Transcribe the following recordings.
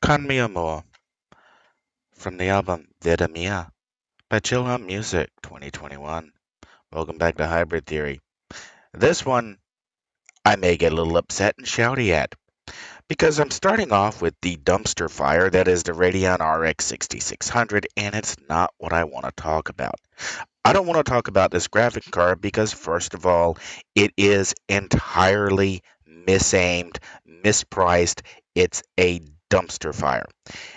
Con Mi Amor from the album Vida Mia by Chill Out Music 2021. Welcome back to Hybrid Theory. This one I may get a little upset and shouty at because I'm starting off with the dumpster fire that is the Radeon RX 6600, and it's not what I want to talk about. I don't want to talk about this graphic card because, first of all, it is entirely misaimed, mispriced. It's a dumpster fire.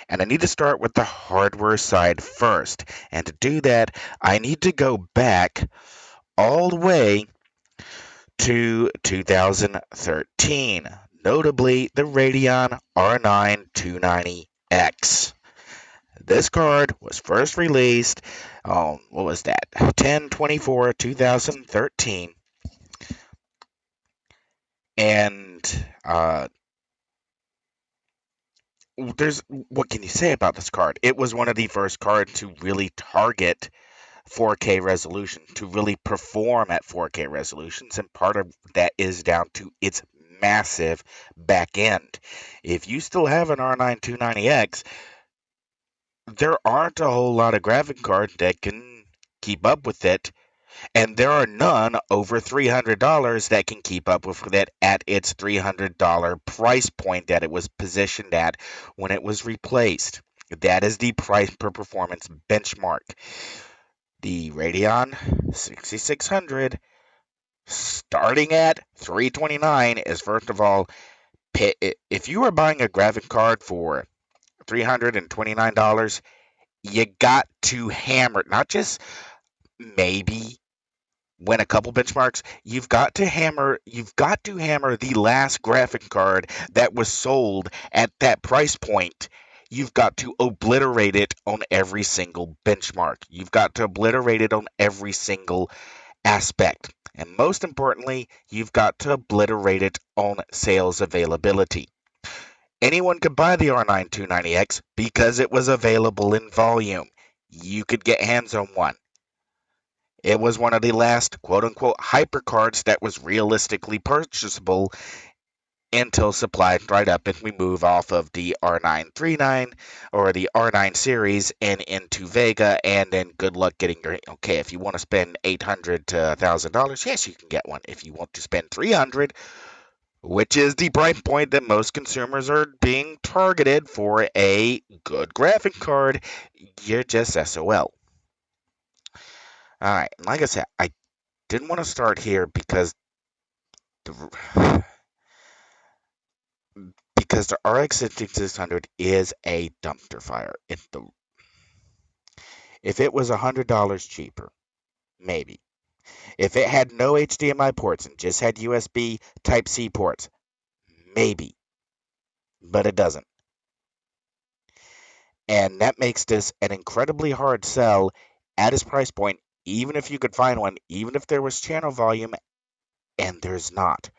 And I need to start with the hardware side first. And to do that, I need to go back all the way to 2013, notably the Radeon R9 290X. This card was first released on, what was that, 10/24/2013. And what can you say about this card? It was one of the first cards to really target 4K resolution, to really perform at 4K resolutions, and part of that is down to its massive back end. If you still have an R9 290X, there aren't a whole lot of graphic cards that can keep up with it, and there are none over $300 that can keep up with it at its $300 price point that it was positioned at when it was replaced. That is the price per performance benchmark. The Radeon 6600 starting at $329 is, first of all, if you are buying a graphic card for $329, you got to hammer, not just maybe win a couple benchmarks. You've got to hammer the last graphic card that was sold at that price point. You've got to obliterate it on every single benchmark. You've got to obliterate it on every single aspect. And most importantly, you've got to obliterate it on sales availability. Anyone could buy the R9 290X because it was available in volume. You could get hands on one. It was one of the last quote unquote hypercards that was realistically purchasable until supply dried up and we move off of the R939 or the R9 series and into Vega, and then good luck getting your. Okay, if you want to spend $800 to $1,000, yes, you can get one. If you want to spend $300, which is the price point that most consumers are being targeted for a good graphic card, you're just SOL. All right, like I said, I didn't want to start here because the RX 6600 is a dumpster fire. If it was $100 cheaper, maybe. If it had no HDMI ports and just had USB Type-C ports, maybe. But it doesn't. And that makes this an incredibly hard sell at its price point, even if you could find one, even if there was channel volume, and there's not.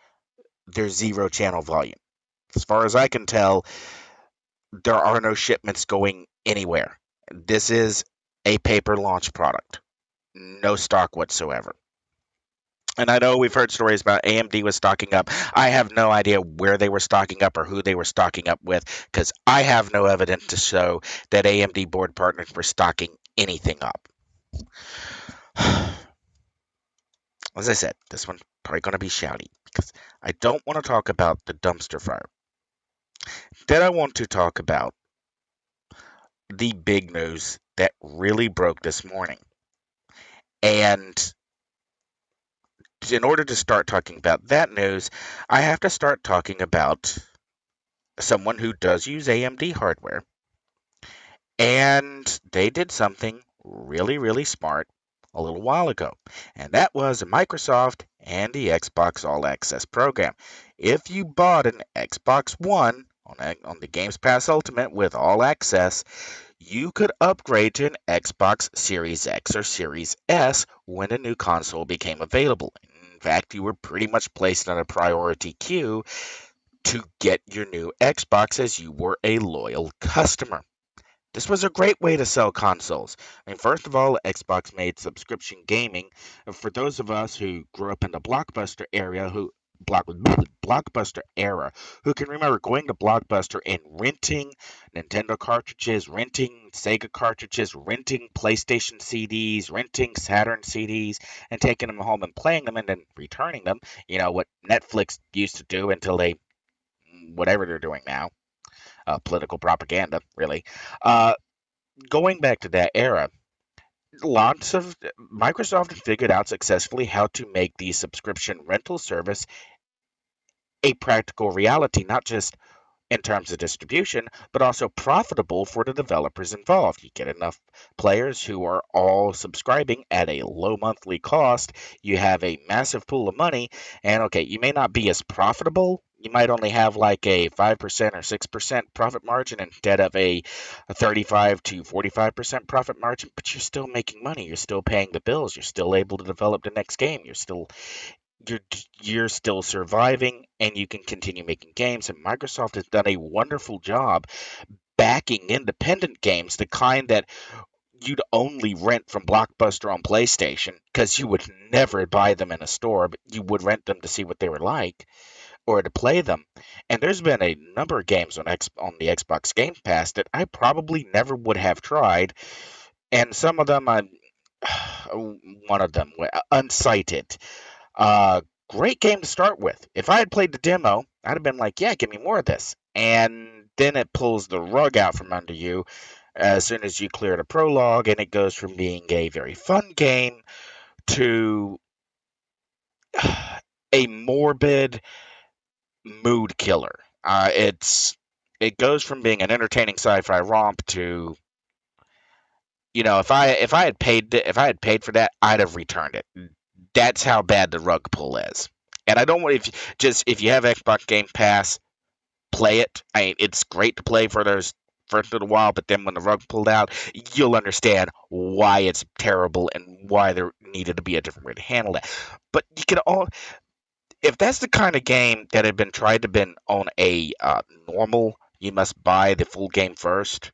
There's zero channel volume. As far as I can tell, there are no shipments going anywhere. This is a paper launch product. No stock whatsoever. And I know we've heard stories about AMD was stocking up. I have no idea where they were stocking up or who they were stocking up with, because I have no evidence to show that AMD board partners were stocking anything up. As I said, this one's probably going to be shouty because I don't want to talk about the dumpster fire. Then I want to talk about the big news that really broke this morning. And in order to start talking about that news, I have to start talking about someone who does use AMD hardware. And they did something really, really smart a little while ago. And that was Microsoft and the Xbox All Access program. If you bought an Xbox One on the Games Pass Ultimate with All Access, you could upgrade to an Xbox Series X or Series S when a new console became available. In fact, you were pretty much placed on a priority queue to get your new Xbox as you were a loyal customer. This was a great way to sell consoles. I mean, first of all, Xbox made subscription gaming. For those of us who grew up in the Blockbuster area, who Blockbuster era, who can remember going to Blockbuster and renting Nintendo cartridges, renting Sega cartridges, renting PlayStation CDs, renting Saturn CDs, and taking them home and playing them and then returning them. You know what Netflix used to do until they whatever they're doing now, political propaganda, really. Uh, Going back to that era, lots of Microsoft had figured out successfully how to make the subscription rental service a practical reality, not just in terms of distribution, but also profitable for the developers involved. You get enough players who are all subscribing at a low monthly cost. You have a massive pool of money, and okay, you may not be as profitable. You might only have like a 5% or 6% profit margin instead of a 35 to 45% profit margin, but you're still making money. You're still paying the bills. You're still able to develop the next game. You're you're still surviving and you can continue making games, and Microsoft has done a wonderful job backing independent games, the kind that you'd only rent from Blockbuster on PlayStation because you would never buy them in a store, but you would rent them to see what they were like or to play them. And there's been a number of games on the Xbox Game Pass that I probably never would have tried, and some of them I one of them Unsighted, uh, great game to start with. If I had played the demo, I'd have been like, yeah, give me more of this. And then it pulls the rug out from under you as soon as you clear the prologue, and it goes from being a very fun game to a morbid mood killer. It goes from being an entertaining sci-fi romp to, if I had paid for that, I'd have returned it. That's how bad the rug pull is. And I don't want if you have Xbox Game Pass, play it. I mean, it's great to play for those first little while, but then when the rug pulled out, you'll understand why it's terrible and why there needed to be a different way to handle it. But you can all, if that's the kind of game that had been tried to been on a normal, you must buy the full game first,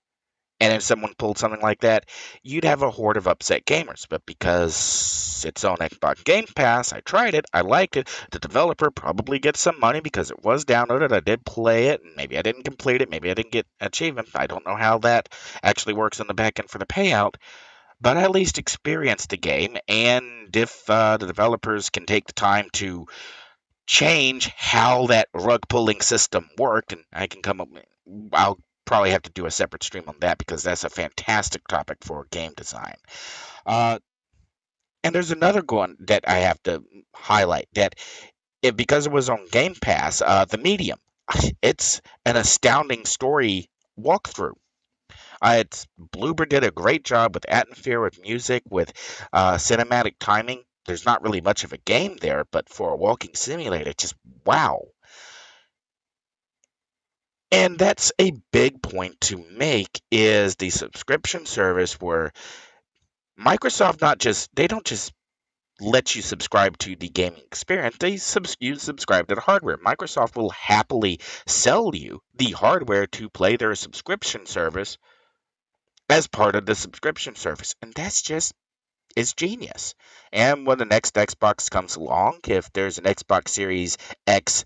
and if someone pulled something like that, you'd have a horde of upset gamers. But because it's on Xbox Game Pass, I tried it, I liked it. The developer probably gets some money because it was downloaded. I did play it, and maybe I didn't complete it, maybe I didn't get achievement. I don't know how that actually works on the back end for the payout, but I at least experienced the game. And if the developers can take the time to change how that rug pulling system worked, and I can come up. I'll probably have to do a separate stream on that because that's a fantastic topic for game design. Uh, and there's another one that I have to highlight that because it was on Game Pass, the Medium. It's an astounding story walkthrough. Bloober did a great job with atmosphere, with music, with cinematic timing. There's not really much of a game there, but for a walking simulator, just wow. And that's a big point to make is the subscription service where Microsoft they don't just let you subscribe to the gaming experience. You subscribe to the hardware. Microsoft will happily sell you the hardware to play their subscription service as part of the subscription service. And that's just is genius. And when the next Xbox comes along, if there's an Xbox Series X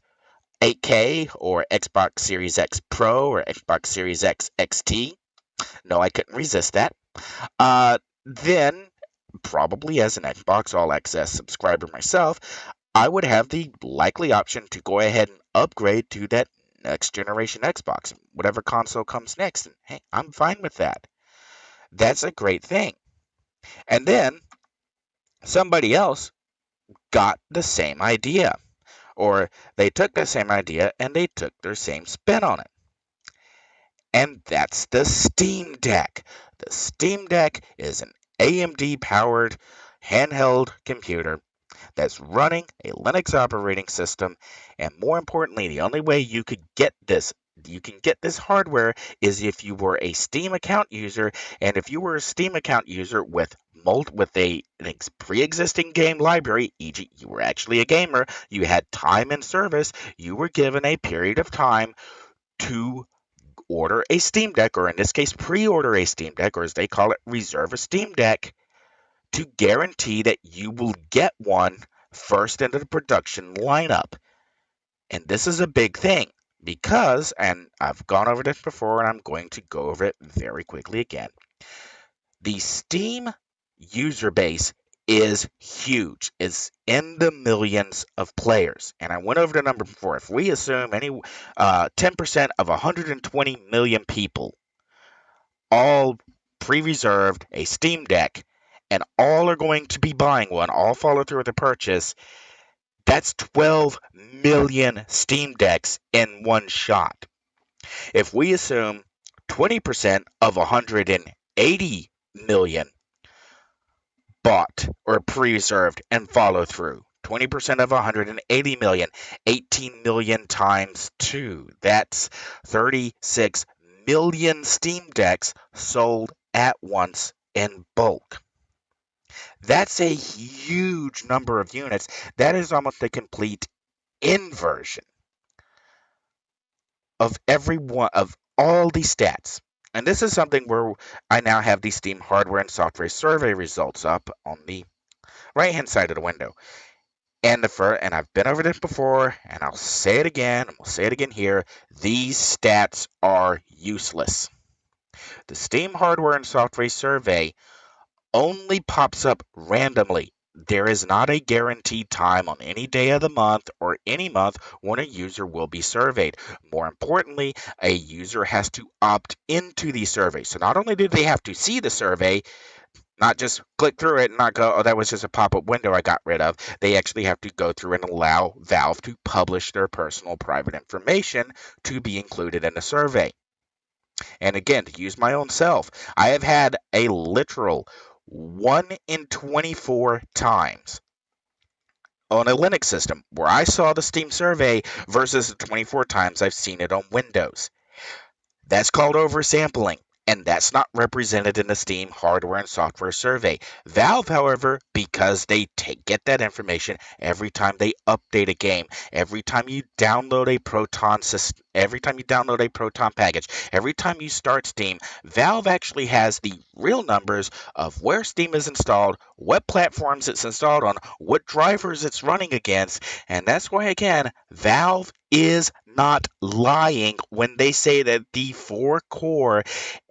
8K or Xbox Series X Pro or Xbox Series X XT, no, I couldn't resist that. Then, probably as an Xbox All Access subscriber myself, I would have the likely option to go ahead and upgrade to that next generation Xbox, whatever console comes next. And hey, I'm fine with that. That's a great thing. And then somebody else got the same idea, or they took the same idea and they took their same spin on it. And that's the Steam Deck. The Steam Deck is an AMD powered handheld computer that's running a Linux operating system. And more importantly, the only way you can get this hardware is if you were a Steam account user. And if you were a Steam account user with an pre-existing game library, e.g., you were actually a gamer, you had time and service, you were given a period of time to order a Steam Deck, or in this case, pre-order a Steam Deck, or as they call it, reserve a Steam Deck, to guarantee that you will get one first into the production lineup. And this is a big thing because, and I've gone over this before and I'm going to go over it very quickly again, the Steam user base is huge. It's in the millions of players. And I went over the number before. If we assume 10% of 120 million people all pre-reserved a Steam Deck and all are going to be buying one, all follow through with the purchase, that's 12 million Steam Decks in one shot. If we assume 20% of 180 million bought or pre-reserved and follow through, 20% of 180 million, 18 million times 2. That's 36 million Steam Decks sold at once in bulk. That's a huge number of units. That is almost a complete inversion of every one of all these stats. And this is something where I now have the Steam hardware and software survey results up on the right hand side of the window. And I've been over this before, and I'll say it again, and we'll say it again here. These stats are useless. The Steam hardware and software survey only pops up randomly. There is not a guaranteed time on any day of the month or any month when a user will be surveyed. More importantly, a user has to opt into the survey. So not only do they have to see the survey, not just click through it and not go, oh, that was just a pop-up window I got rid of. They actually have to go through and allow Valve to publish their personal private information to be included in the survey. And again, to use my own self, I have had a literal 1 in 24 times on a Linux system where I saw the Steam survey versus the 24 times I've seen it on Windows. That's called oversampling, and that's not represented in the Steam hardware and software survey. Valve, however, because they get that information every time they update a game, every time you download a Proton system, every time you download a Proton package, every time you start Steam, Valve actually has the real numbers of where Steam is installed, what platforms it's installed on, what drivers it's running against, and that's why, again, Valve is not lying when they say that the 4-core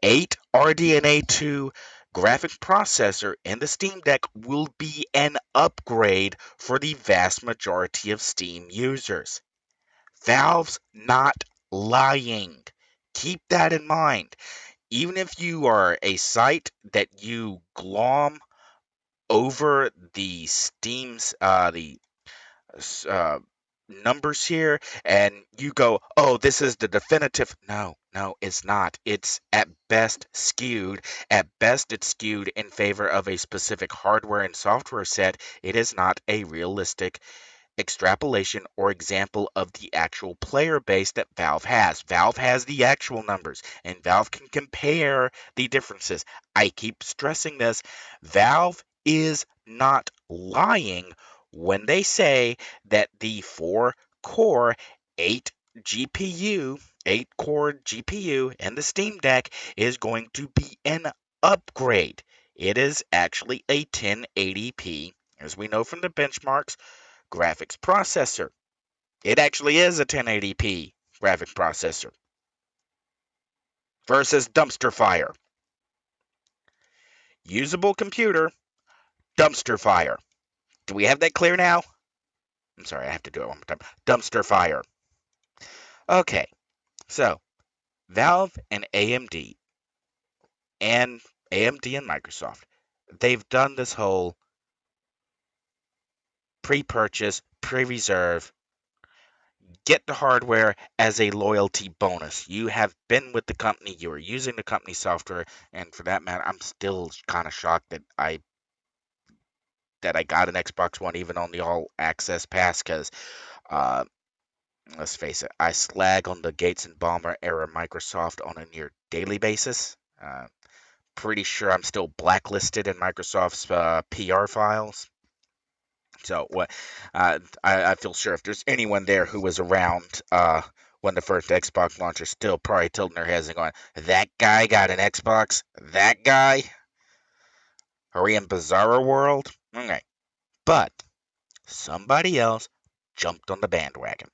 8 RDNA 2 graphic processor in the Steam Deck will be an upgrade for the vast majority of Steam users. Valve's not lying. Keep that in mind. Even if you are a site that you glom over the Steam's the uh, numbers here and you go, oh, this is the definitive. No, it's not. It's at best skewed. At best, it's skewed in favor of a specific hardware and software set. It is not a realistic extrapolation or example of the actual player base that Valve has. Valve has the actual numbers, and Valve can compare the differences. I keep stressing this. Valve is not lying when they say that the 4-core 8 GPU, 8-core GPU in the Steam Deck is going to be an upgrade. It is actually a 1080p, as we know from the benchmarks, graphics processor. It actually is a 1080p graphic processor versus dumpster fire. Usable computer, dumpster fire. Do we have that clear now? I'm sorry, I have to do it one more time. Dumpster fire. Okay, so Valve and AMD and Microsoft, they've done this whole pre-purchase, pre-reserve, get the hardware as a loyalty bonus. You have been with the company, you are using the company software, and for that matter, I'm still kind of shocked that I got an Xbox One even on the all access pass because uh, let's face it, I slag on the Gates and Ballmer era Microsoft on a near daily basis. Pretty sure I'm still blacklisted in Microsoft's PR files. So what? I feel sure if there's anyone there who was around when the first Xbox launched, still probably tilting their heads and going, "That guy got an Xbox. That guy? Are we in Bizarro World?" Okay, but somebody else jumped on the bandwagon.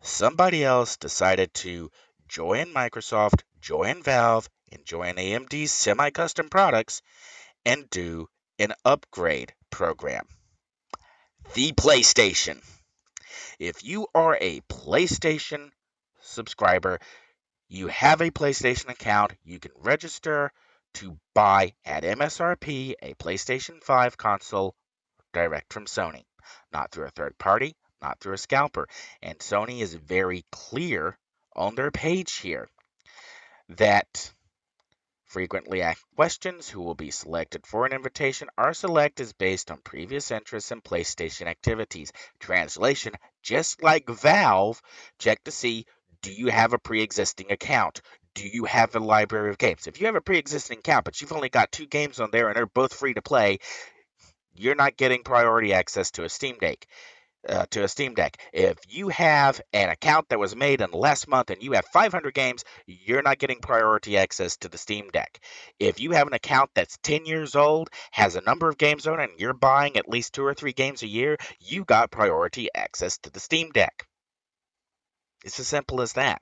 Somebody else decided to join Microsoft, join Valve, and join AMD's semi custom products and do an upgrade program. The PlayStation. If you are a PlayStation subscriber, you have a PlayStation account, you can register to buy at MSRP a PlayStation 5 console direct from Sony, not through a third party, not through a scalper. And Sony is very clear on their page here that frequently asked questions who will be selected for an invitation are selected based on previous interests in PlayStation activities. Translation, just like Valve, check to see, do you have a pre-existing account? Do you have a library of games? If you have a pre-existing account, but you've only got 2 games on there and they're both free to play, you're not getting priority access to a Steam Deck. If you have an account that was made in the last month and you have 500 games, you're not getting priority access to the Steam Deck. If you have an account that's 10 years old, has a number of games on it, and you're buying at least 2 or 3 games a year, you got priority access to the Steam Deck. It's as simple as that.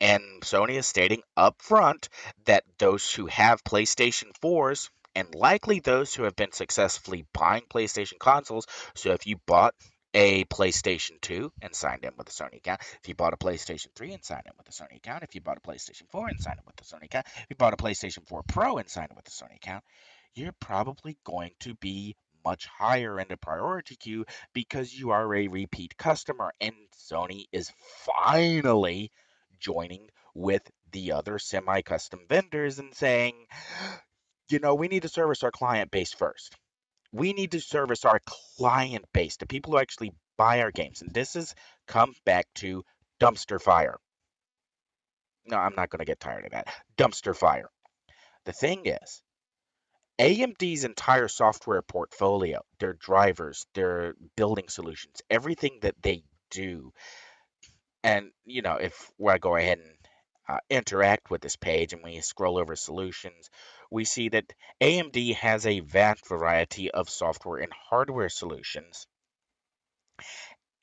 And Sony is stating up front that those who have PlayStation 4s, and likely those who have been successfully buying PlayStation consoles, so if you bought a PlayStation 2 and signed in with a Sony account, if you bought a PlayStation 3 and signed in with a Sony account, if you bought a PlayStation 4 and signed in with a Sony account, if you bought a PlayStation 4 Pro and signed in with a Sony account, you're probably going to be much higher in the priority queue because you are a repeat customer. And Sony is finally joining with the other semi custom vendors and saying, we need to service our client base first. We need to service our client base, the people who actually buy our games. And this has come back to dumpster fire. No, I'm not going to get tired of that. Dumpster fire. The thing is, AMD's entire software portfolio, their drivers, their building solutions, everything that they do, and if I go ahead and interact with this page and we scroll over solutions, we see that AMD has a vast variety of software and hardware solutions.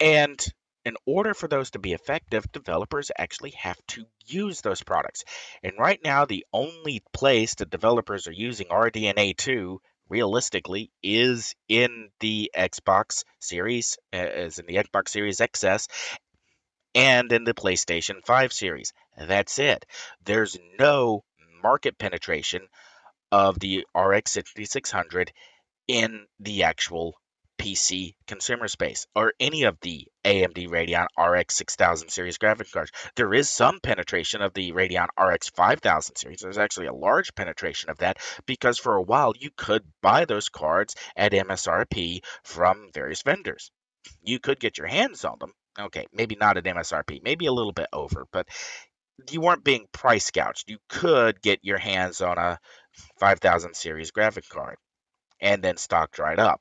And in order for those to be effective, developers actually have to use those products. And right now, the only place that developers are using RDNA 2 realistically is in the Xbox Series, as in the Xbox Series XS, and in the PlayStation 5 series. That's it. There's no market penetration of the RX 6600 in the actual PC consumer space or any of the AMD Radeon RX 6000 series graphics cards. There is some penetration of the Radeon RX 5000 series. There's actually a large penetration of that because for a while you could buy those cards at MSRP from various vendors. You could get your hands on them. Okay, maybe not at MSRP, maybe a little bit over, but you weren't being price gouged. You could get your hands on a 5000 series graphic card and then stock dried up.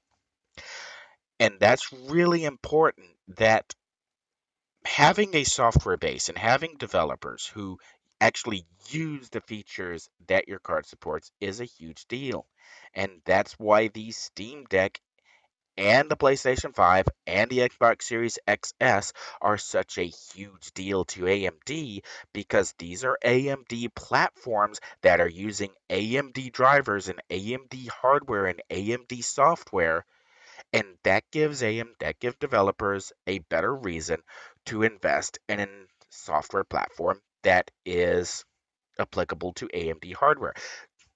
And that's really important that having a software base and having developers who actually use the features that your card supports is a huge deal. And that's why the Steam Deck and the PlayStation 5 and the Xbox Series XS are such a huge deal to AMD because these are AMD platforms that are using AMD drivers and AMD hardware and AMD software, and that gives developers a better reason to invest in a software platform that is applicable to AMD hardware.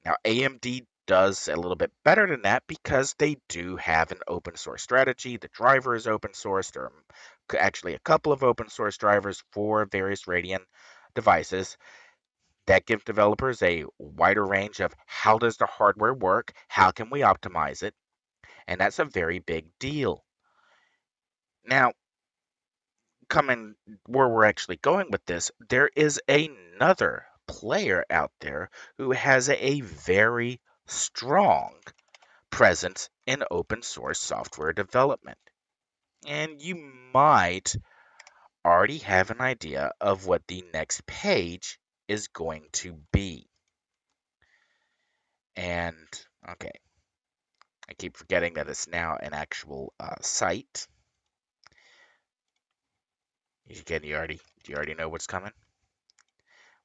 Now, AMD does a little bit better than that because they do have an open source strategy. The driver is open source. There are actually a couple of open source drivers for various Radeon devices that give developers a wider range of how does the hardware work, how can we optimize it, and that's a very big deal. Now, coming where we're actually going with this, there is another player out there who has a very strong presence in open source software development. And you might already have an idea of what the next page is going to be. And, okay, I keep forgetting that it's now an actual site. Again, do you already know what's coming?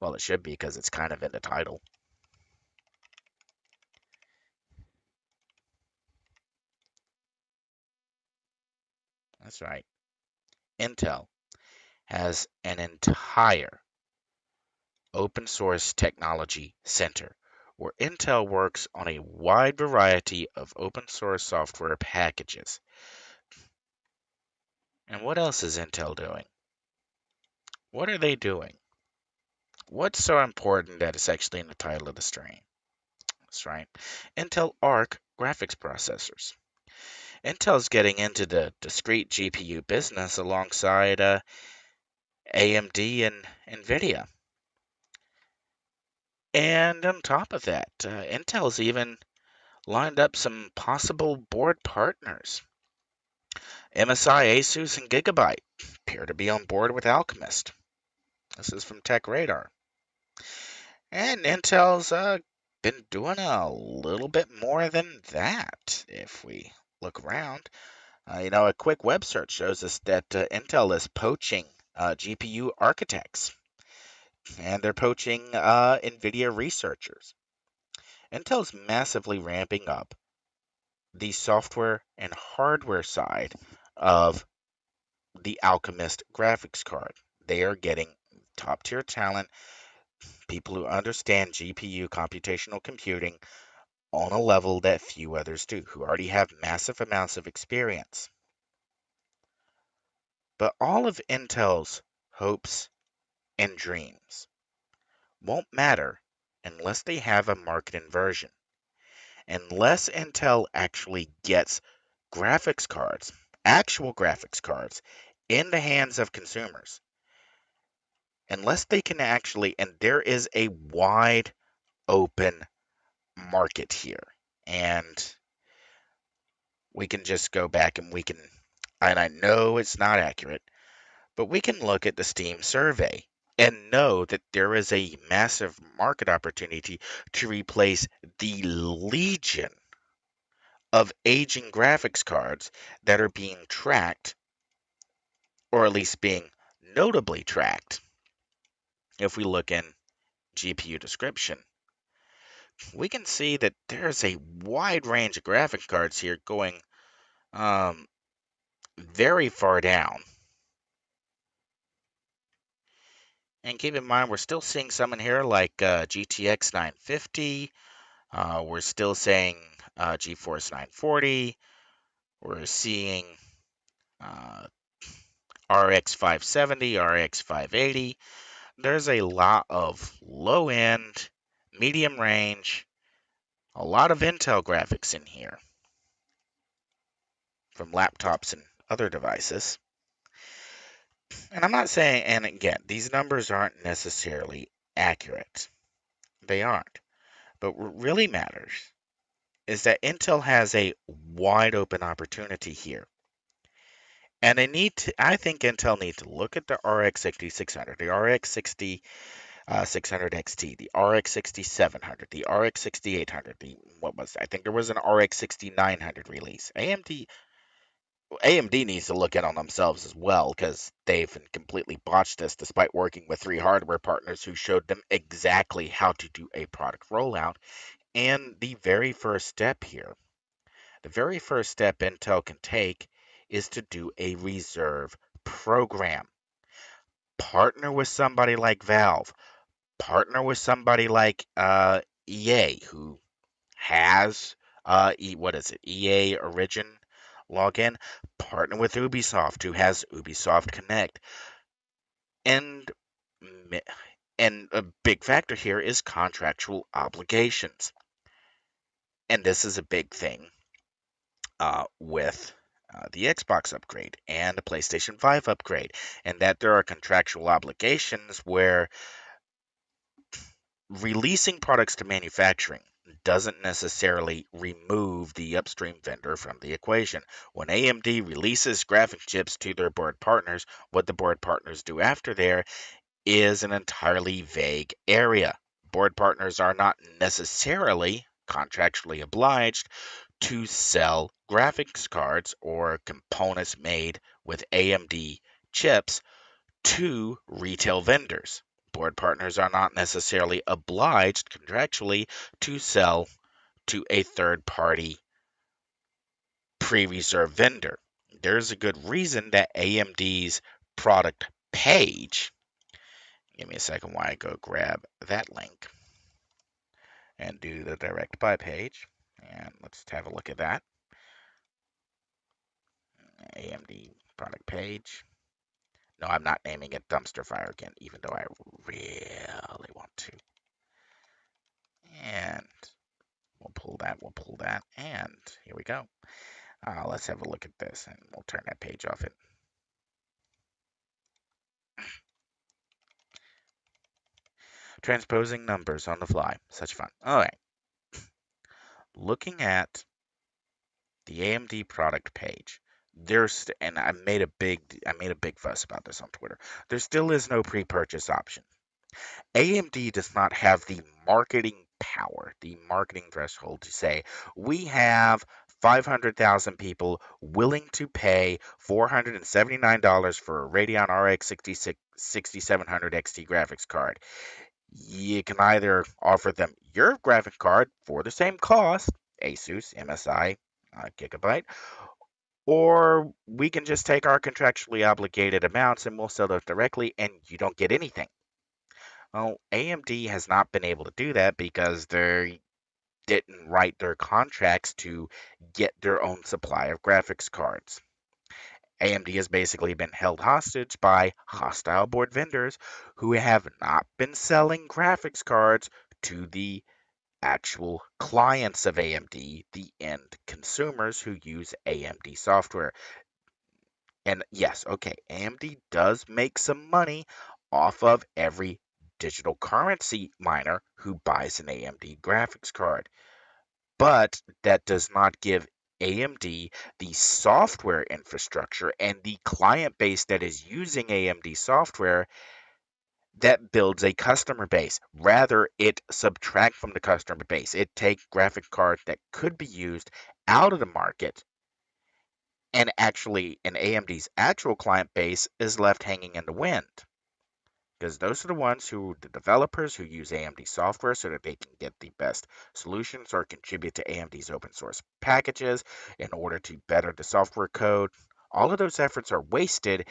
Well, it should be because it's kind of in the title. That's right. Intel has an entire open source technology center where Intel works on a wide variety of open source software packages. And what else is Intel doing? What are they doing? What's so important that it's actually in the title of the stream? That's right. Intel Arc graphics processors. Intel's getting into the discrete GPU business alongside AMD and NVIDIA. And on top of that, Intel's even lined up some possible board partners. MSI, Asus, and Gigabyte appear to be on board with Alchemist. This is from Tech Radar. And Intel's been doing a little bit more than that if we look around. A quick web search shows us that Intel is poaching GPU architects and they're poaching NVIDIA researchers. Intel's massively ramping up the software and hardware side of the Alchemist graphics card. They are getting top tier talent, people who understand GPU computational computing on a level that few others do, who already have massive amounts of experience. But all of Intel's hopes and dreams won't matter unless they have a marketing version. Unless Intel actually gets graphics cards, actual graphics cards, in the hands of consumers, unless they can actually, and there is a wide open market here. And we can just go back and and I know it's not accurate, but we can look at the Steam survey and know that there is a massive market opportunity to replace the legion of aging graphics cards that are being tracked, or at least being notably tracked. If we look in GPU description, we can see that there's a wide range of graphic cards here going um, very far down. And keep in mind, we're still seeing some in here like GTX 950. We're still saying GeForce 940. We're seeing uh, RX 570, RX 580. There's a lot of low end, medium range, a lot of Intel graphics in here from laptops and other devices. And I'm not saying, and again, these numbers aren't necessarily accurate. They aren't. But what really matters is that Intel has a wide open opportunity here. And I think Intel needs to look at the RX 6600, the RX 600 XT, the RX 6700, the RX 6800, I think there was an RX 6900 release. AMD needs to look in on themselves as well because they've completely botched this despite working with three hardware partners who showed them exactly how to do a product rollout. And the very first step Intel can take is to do a reserve program. Partner with somebody like Valve, partner with somebody like EA, who has what is it, EA Origin login. Partner with Ubisoft, who has Ubisoft Connect, and and a big factor here is contractual obligations, and this is a big thing with the Xbox upgrade and the PlayStation 5 upgrade, and that there are contractual obligations where releasing products to manufacturing doesn't necessarily remove the upstream vendor from the equation. When AMD releases graphic chips to their board partners, what the board partners do after there is an entirely vague area. Board partners are not necessarily contractually obliged to sell graphics cards or components made with AMD chips to retail vendors. Board partners are not necessarily obliged contractually to sell to a third party pre-reserved vendor. There's a good reason that AMD's product page, give me a second while I go grab that link and do the direct buy page. And let's have a look at that. AMD product page. No, I'm not naming it Dumpster Fire again, even though I really want to. And we'll pull that, and here we go. Let's have a look at this, and we'll turn that page off. It transposing numbers on the fly, such fun. All right, looking at the AMD product page, and I made a big fuss about this on Twitter. There still is no pre-purchase option. AMD does not have the marketing power, the marketing threshold to say, we have 500,000 people willing to pay $479 for a Radeon RX 6700 XT graphics card. You can either offer them your graphic card for the same cost, Asus, MSI, Gigabyte, or we can just take our contractually obligated amounts and we'll sell those directly and you don't get anything. Well, AMD has not been able to do that because they didn't write their contracts to get their own supply of graphics cards. AMD has basically been held hostage by hostile board vendors who have not been selling graphics cards to the actual clients of AMD, the end consumers who use AMD software. And yes, okay, AMD does make some money off of every digital currency miner who buys an AMD graphics card. But that does not give AMD the software infrastructure and the client base that is using AMD software that builds a customer base. Rather, it subtracts from the customer base. It takes graphic cards that could be used out of the market, and actually, in AMD's actual client base is left hanging in the wind. Because those are the developers who use AMD software so that they can get the best solutions or contribute to AMD's open source packages in order to better the software code. All of those efforts are wasted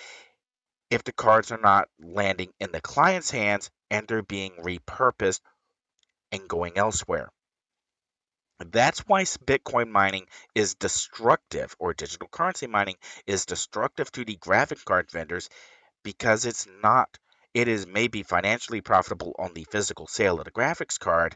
if the cards are not landing in the client's hands and they're being repurposed and going elsewhere. That's why Bitcoin mining is destructive, or digital currency mining is destructive to the graphic card vendors, because it is maybe financially profitable on the physical sale of the graphics card,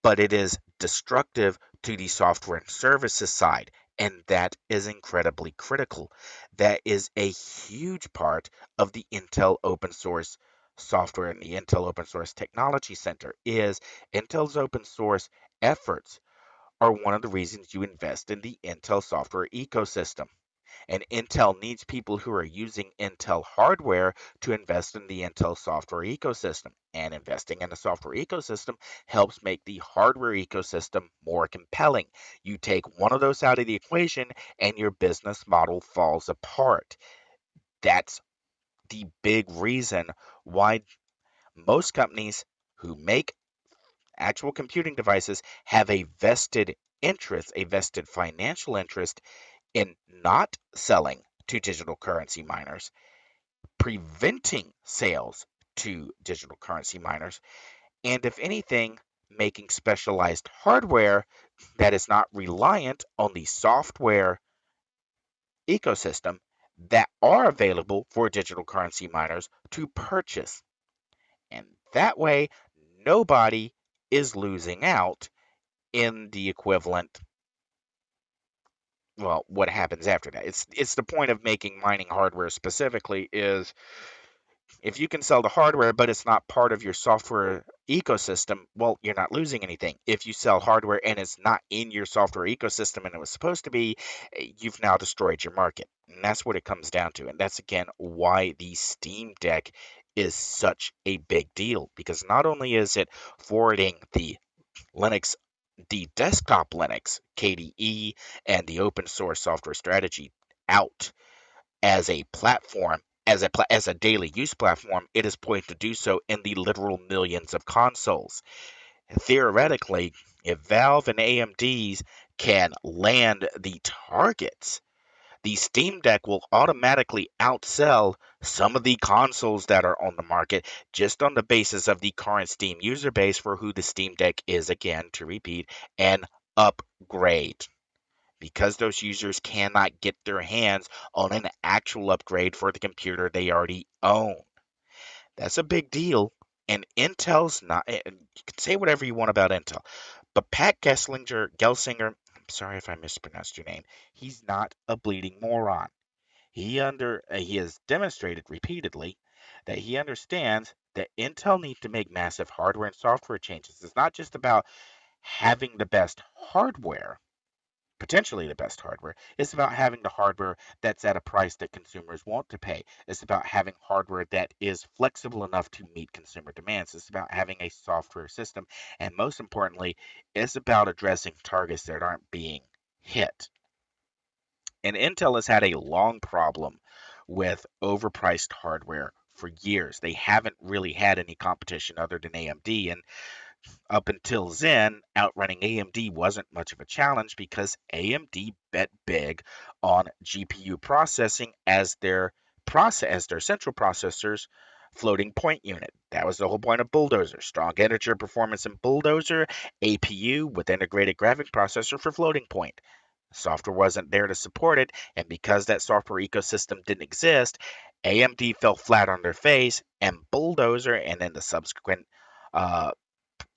but it is destructive to the software and services side. And that is incredibly critical. That is a huge part of the Intel open source software and the Intel Open Source Technology Center. Is Intel's open source efforts are one of the reasons you invest in the Intel software ecosystem. And Intel needs people who are using Intel hardware to invest in the Intel software ecosystem. And investing in the software ecosystem helps make the hardware ecosystem more compelling. You take one of those out of the equation and your business model falls apart. That's the big reason why most companies who make actual computing devices have a vested interest, a vested financial interest in not selling to digital currency miners, preventing sales to digital currency miners, and if anything, making specialized hardware that is not reliant on the software ecosystem that are available for digital currency miners to purchase. And that way, nobody is losing out in the equivalent, well, what happens after that. It's the point of making mining hardware specifically is, if you can sell the hardware but it's not part of your software ecosystem, well, you're not losing anything. If you sell hardware and it's not in your software ecosystem and it was supposed to be, you've now destroyed your market. And that's what it comes down to. And that's again why the Steam Deck is such a big deal, because not only is it forwarding Linux, the desktop Linux, KDE, and the open source software strategy out as a platform as a daily use platform, it is poised to do so in the literal millions of consoles. Theoretically, if Valve and AMD's can land the targets, the Steam Deck will automatically outsell some of the consoles that are on the market just on the basis of the current Steam user base for who the Steam Deck is, again, to repeat, an upgrade. Because those users cannot get their hands on an actual upgrade for the computer they already own. That's a big deal. And Intel's not, and you can say whatever you want about Intel, but Pat Gelsinger, I'm sorry if I mispronounced your name, he's not a bleeding moron. He has demonstrated repeatedly that he understands that Intel needs to make massive hardware and software changes. It's not just about having the best hardware, potentially the best hardware. It's about having the hardware that's at a price that consumers want to pay. It's about having hardware that is flexible enough to meet consumer demands. It's about having a software system. And most importantly, it's about addressing targets that aren't being hit. And Intel has had a long problem with overpriced hardware for years. They haven't really had any competition other than AMD. And up until then, outrunning AMD wasn't much of a challenge because AMD bet big on GPU processing as their central processor's floating point unit. That was the whole point of Bulldozer. Strong integer performance in Bulldozer, APU with integrated graphic processor for floating point. Software wasn't there to support it, and because that software ecosystem didn't exist, AMD fell flat on their face, and Bulldozer and then the subsequent uh,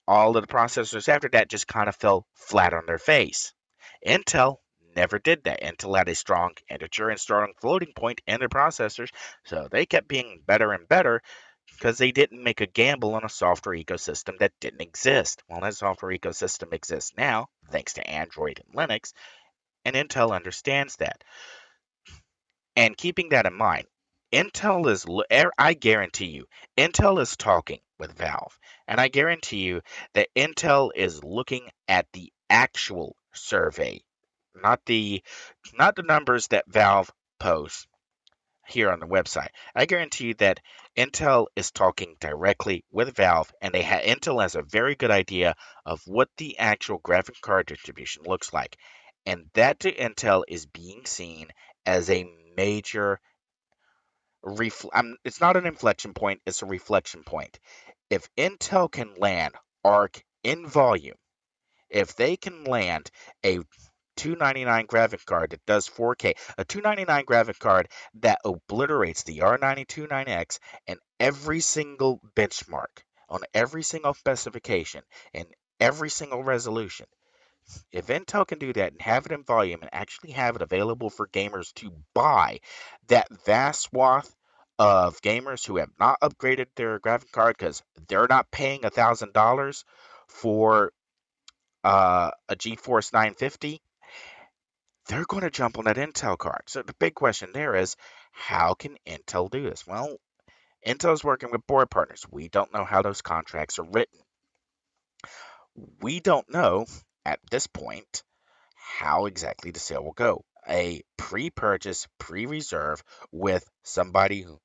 all of the processors after that just kind of fell flat on their face. Intel never did that. Intel had a strong integer and strong floating point in their processors, so they kept being better and better because they didn't make a gamble on a software ecosystem that didn't exist. Well, that software ecosystem exists now, thanks to Android and Linux, and Intel understands that. And keeping that in mind, I guarantee you, Intel is talking with Valve. And I guarantee you that Intel is looking at the actual survey, not the not the numbers that Valve posts here on the website. I guarantee you that Intel is talking directly with Valve, and Intel has a very good idea of what the actual graphic card distribution looks like. And that to Intel is being seen as a major it's not an inflection point, it's a reflection point. If Intel can land ARC in volume, if they can land a 299 graphic card that does 4K, a 299 graphic card that obliterates the R929X in every single benchmark, on every single specification, in every single resolution, if Intel can do that and have it in volume and actually have it available for gamers to buy, that vast swath of gamers who have not upgraded their graphic card because they're not paying $1,000 for a GeForce 950, they're going to jump on that Intel card. So the big question there is, how can Intel do this? Well, Intel's working with board partners. We don't know how those contracts are written. We don't know at this point how exactly the sale will go. A pre purchase, pre reserve with somebody who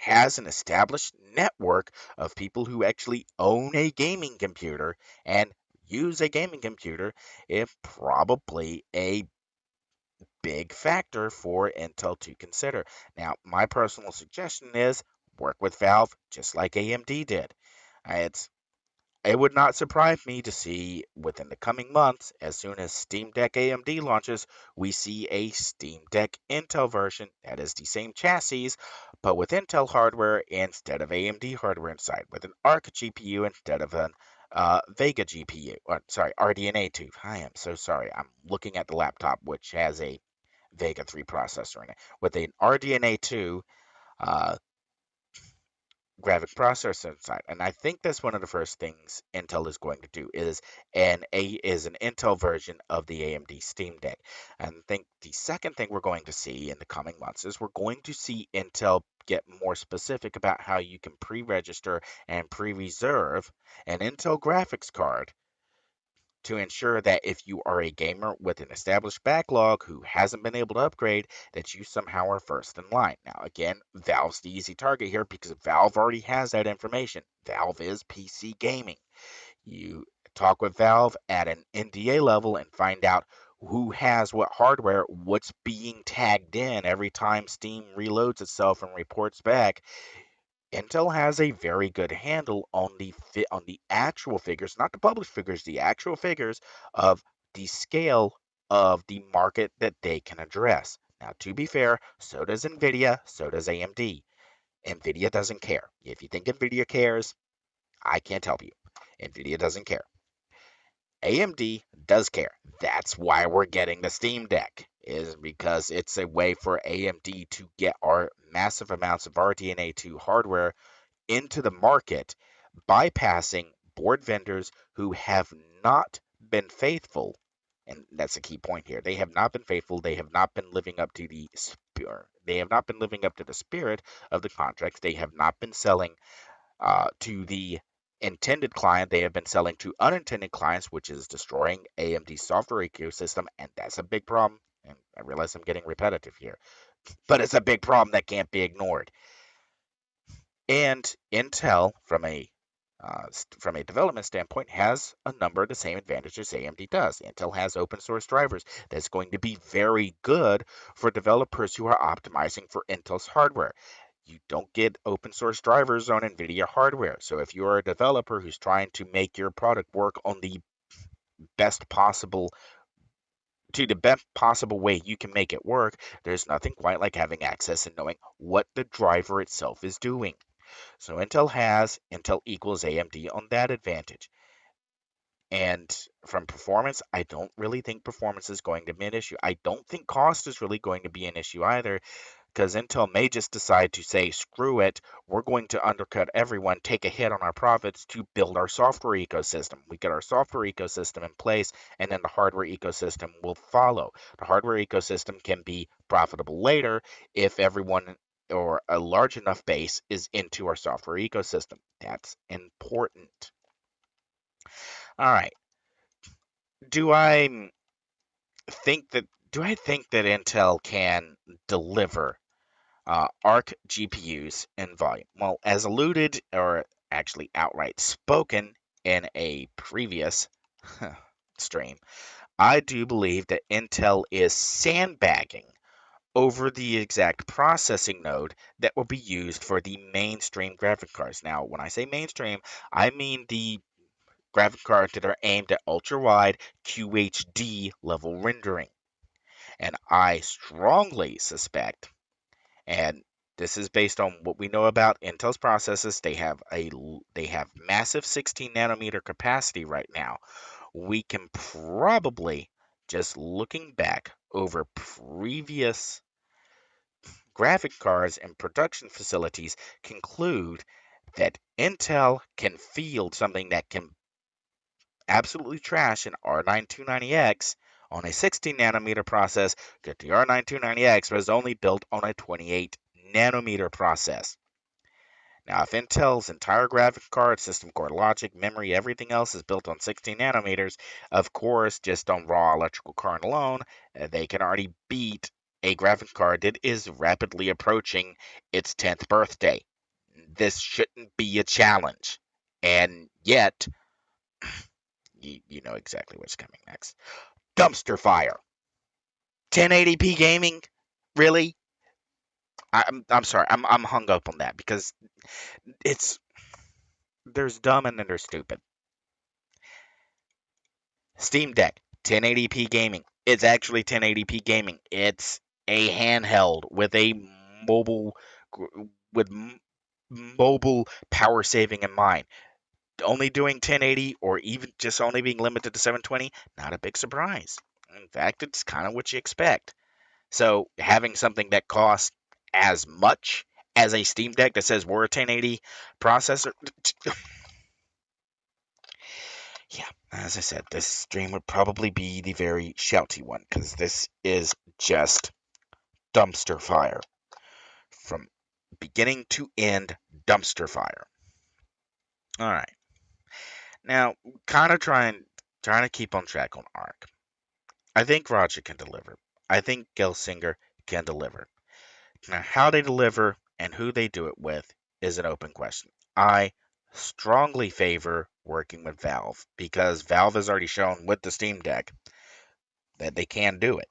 has an established network of people who actually own a gaming computer and use a gaming computer is probably a big factor for Intel to consider. Now, my personal suggestion is work with Valve just like AMD did. It's It would not surprise me to see within the coming months, as soon as Steam Deck AMD launches, we see a Steam Deck Intel version that is the same chassis, but with Intel hardware instead of AMD hardware inside, with an Arc GPU instead of an Vega GPU. Sorry, RDNA 2. I am so sorry. I'm looking at the laptop, which has a Vega 3 processor in it. With an RDNA 2 uh, graphic processor inside. And I think that's one of the first things Intel is going to do is an Intel version of the AMD Steam Deck. And I think the second thing we're going to see in the coming months is we're going to see Intel get more specific about how you can pre-register and pre-reserve an Intel graphics card to ensure that if you are a gamer with an established backlog who hasn't been able to upgrade, that you somehow are first in line. Now, again, Valve's the easy target here because Valve already has that information. Valve is PC gaming. You talk with Valve at an NDA level and find out who has what hardware, what's being tagged in every time Steam reloads itself and reports back. Intel has a very good handle on the actual figures, not the published figures, the actual figures of the scale of the market that they can address. Now, to be fair, so does Nvidia, so does AMD. Nvidia doesn't care. If you think Nvidia cares, I can't help you. Nvidia doesn't care. AMD does care. That's why we're getting the Steam Deck, is because it's a way for AMD to get our massive amounts of RDNA 2 hardware into the market, bypassing board vendors who have not been faithful. And that's a key point here. They have not been faithful. They have not been living up to the spirit. They have not been living up to the spirit of the contracts. They have not been selling to the intended client. They have been selling to unintended clients, which is destroying AMD's software ecosystem, and that's a big problem. And I realize I'm getting repetitive here, but it's a big problem that can't be ignored. And Intel, from a development standpoint, has a number of the same advantages AMD does. Intel has open source drivers that's going to be very good for developers who are optimizing for Intel's hardware. You don't get open source drivers on NVIDIA hardware. So if you're a developer who's trying to make your product work on best possible the best possible way you can make it work, there's nothing quite like having access and knowing what the driver itself is doing. So Intel equals AMD on that advantage. And from performance, I don't really think performance is going to be an issue. I don't think cost is really going to be an issue either, because Intel may just decide to say, screw it, we're going to undercut everyone, take a hit on our profits to build our software ecosystem. We get our software ecosystem in place, and then the hardware ecosystem will follow. The hardware ecosystem can be profitable later if everyone or a large enough base is into our software ecosystem. That's important. All right. Do I do I think that Intel can deliver ARC GPUs in volume? Well, as alluded, or actually outright spoken in a previous stream, I do believe that Intel is sandbagging over the exact processing node that will be used for the mainstream graphic cards. Now, when I say mainstream, I mean the graphic cards that are aimed at ultra-wide QHD level rendering. And I strongly suspect, and this is based on what we know about Intel's processes. They have massive 16 nanometer capacity right now. We can probably, just looking back over previous graphic cards and production facilities, conclude that Intel can field something that can absolutely trash an R9 290X on a 16 nanometer process, because the R9 290X was only built on a 28 nanometer process. Now, if Intel's entire graphic card, system core logic, memory, everything else is built on 16 nanometers, of course, just on raw electrical current alone, they can already beat a graphic card that is rapidly approaching its 10th birthday. This shouldn't be a challenge. And yet, you know exactly what's coming next. Dumpster fire. 1080p gaming? Really? I'm sorry. I'm hung up on that because it's there's dumb and then there's stupid. Steam Deck, 1080p gaming. It's actually 1080p gaming. It's a handheld with a mobile with mobile power saving in mind. Only doing 1080 or even just only being limited to 720, not a big surprise. In fact, it's kind of what you expect. So having something that costs as much as a Steam Deck that says we're a 1080 processor, yeah, as I said, this stream would probably be the very shouty one because this is just dumpster fire. From beginning to end, dumpster fire. All right. Now, kind of trying trying to keep on track on Arc. I think Roger can deliver. I think Gelsinger can deliver. Now, how they deliver and who they do it with is an open question. I strongly favor working with Valve because Valve has already shown with the Steam Deck that they can do it,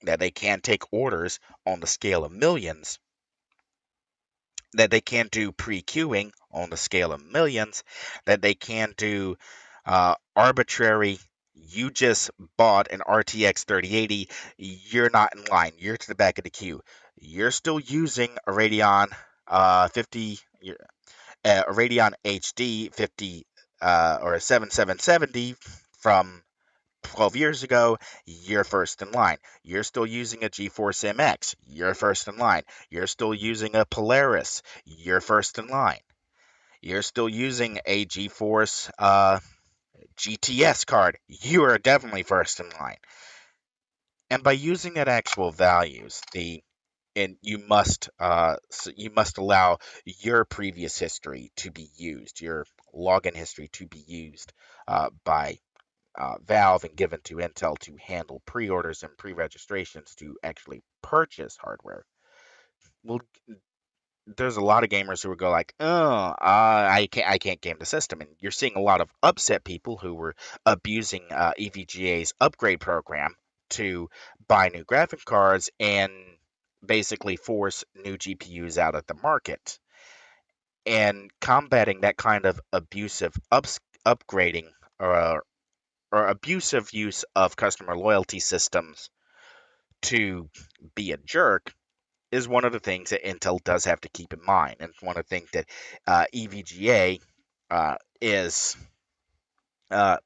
that they can take orders on the scale of millions, that they can do pre-queuing on the scale of millions, that they can do arbitrary. You just bought an RTX 3080, you're not in line, you're to the back of the queue. You're still using a Radeon 50, a Radeon HD 50 or a 7770 from 12 years ago, you're first in line. You're still using a GeForce MX, you're first in line. You're still using a Polaris, you're first in line. You're still using a GeForce GTS card, you are definitely first in line. And by using that actual values, you must allow your previous history to be used, your login history to be used by Valve and given to Intel to handle pre-orders and pre-registrations to actually purchase hardware. Well, there's a lot of gamers who would go like, "Oh, I can't game the system," and you're seeing a lot of upset people who were abusing EVGA's upgrade program to buy new graphic cards and basically force new GPUs out of the market. And combating that kind of abusive upgrading or or abusive use of customer loyalty systems to be a jerk is one of the things that Intel does have to keep in mind. And one of the things that EVGA is. Uh,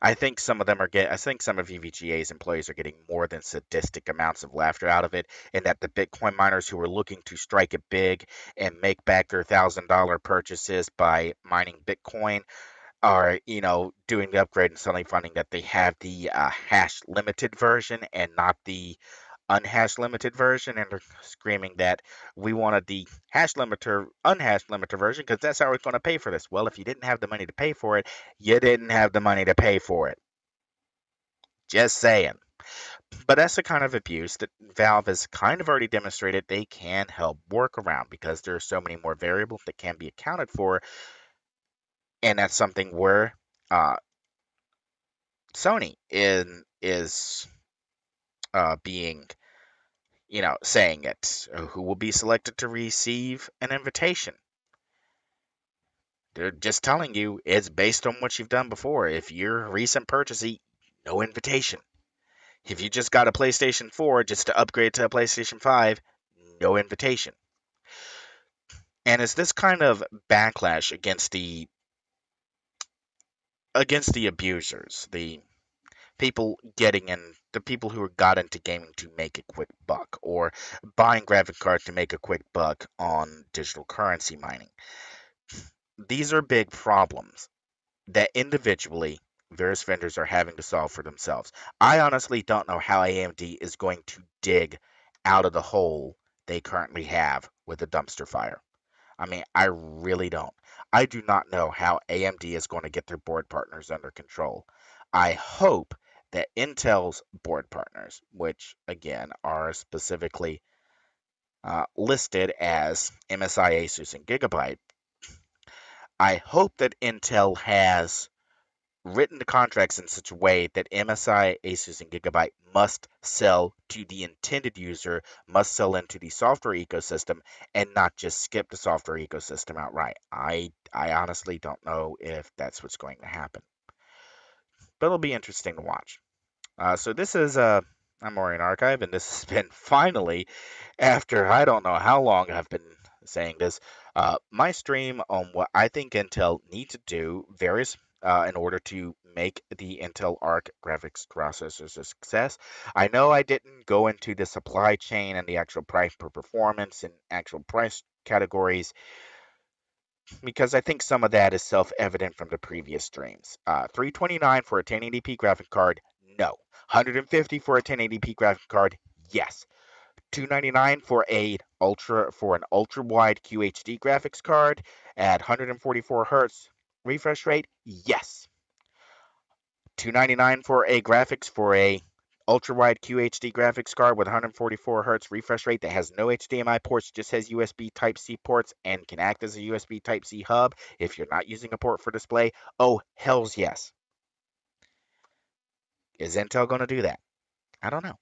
I think some of them are get. I think some of EVGA's employees are getting more than sadistic amounts of laughter out of it, and that the Bitcoin miners who are looking to strike it big and make back their $1,000 purchases by mining Bitcoin are, doing the upgrade and suddenly finding that they have the hash limited version and not the unhashed limited version, and they're screaming that we wanted the hash limiter, unhashed limiter version because that's how we're going to pay for this. Well, if you didn't have the money to pay for it, you didn't have the money to pay for it. Just saying. But that's the kind of abuse that Valve has kind of already demonstrated they can help work around because there are so many more variables that can be accounted for, and that's something where uh, Sony is being, saying it. Who will be selected to receive an invitation? They're just telling you it's based on what you've done before. If you're a recent purchasee, no invitation. If you just got a PlayStation 4 just to upgrade to a PlayStation 5, no invitation. And it's this kind of backlash against the abusers, the people who got into gaming to make a quick buck or buying graphic cards to make a quick buck on digital currency mining. These are big problems that individually various vendors are having to solve for themselves. I honestly don't know how AMD is going to dig out of the hole they currently have with the dumpster fire. I mean, I really don't. I do not know how AMD is going to get their board partners under control. I hope that Intel's board partners, which again are specifically listed as MSI, Asus, and Gigabyte, I hope that Intel has written the contracts in such a way that MSI, Asus, and Gigabyte must sell to the intended user, must sell into the software ecosystem, and not just skip the software ecosystem outright. I honestly don't know if that's what's going to happen, but it'll be interesting to watch. So this is I'm Aurian Archive, and this has been finally, after I don't know how long I've been saying this, my stream on what I think Intel needs to do various in order to make the Intel Arc graphics processors a success. I know I didn't go into the supply chain and the actual price per performance and actual price categories because I think some of that is self-evident from the previous streams. 329 for a 1080p graphic card, no. 150 for a 1080p graphic card, yes. 299 for an ultra wide QHD graphics card at 144 hertz refresh rate, yes. $299 for a graphics for a ultra wide QHD graphics card with 144 hertz refresh rate that has no HDMI ports, just has USB Type C ports and can act as a USB Type C hub if you're not using a port for display. Oh, hells yes. Is Intel going to do that? I don't know.